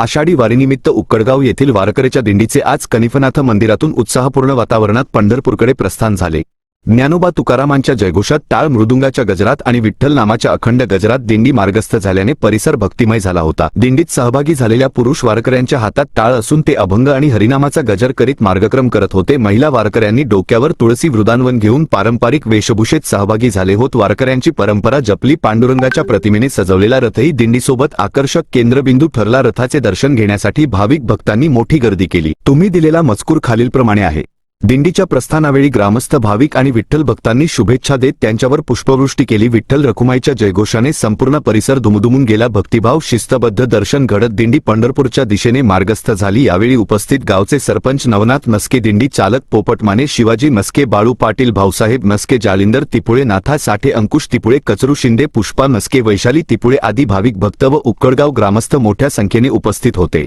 आषाढी वारीनिमित्त उक्कडगाव येथील वारकऱ्याच्या दिंडीचे आज कनिफनाथ मंदिरातून उत्साहपूर्ण वातावरणात पंढरपूरकडे प्रस्थान झाले। ज्ञानोबा तुकारामांच्या जयघोषात, टाळ मृदुंगाच्या गजरात आणि विठ्ठल नामाच्या अखंड गजरात दिंडी मार्गस्थ झाल्याने परिसर भक्तिमय झाला होता। दिंडीत सहभागी झालेल्या पुरुष वारकऱ्यांच्या हातात टाळ असून ते अभंग आणि हरिनामाचा गजर करीत मार्गक्रम करत होते। महिला वारकऱ्यांनी डोक्यावर तुळशी वृंदावन घेऊन पारंपरिक वेशभूषेत सहभागी झाले होत। वारकऱ्यांची परंपरा जपली। पांडुरंगाच्या प्रतिमेने सजवलेला रथही दिंडीसोबत आकर्षक केंद्रबिंदू ठरला। रथाचे दर्शन घेण्यासाठी भाविक भक्तांनी मोठी गर्दी केली। तुम्ही दिलेला मजकूर खालीलप्रमाणे आहे। दिंडीच्या प्रस्थानावेळी ग्रामस्थ, भाविक आणि विठ्ठल भक्तांनी शुभेच्छा देत त्यांच्यावर पुष्पवृष्टी केली। विठ्ठल रखुमाईच्या जयघोषाने संपूर्ण परिसर दुमदुमून गेला। भक्तिभाव, शिस्तबद्ध दर्शन घडत दिंडी पंढरपूरच्या दिशेने मार्गस्थ झाली। यावेळी उपस्थित गावचे सरपंच नवनाथ मस्के, दिंडी चालक पोपट माने, शिवाजी मस्के, बाळू पाटील, भाऊसाहेब मस्के, जालिंदर तिपुळे, नाथा साठे, अंकुश तिपुळे, कचरू शिंदे, पुष्पा मस्के, वैशाली तिपुळे आदी भाविक भक्त व उक्कडगाव ग्रामस्थ मोठ्या संख्येने उपस्थित होते।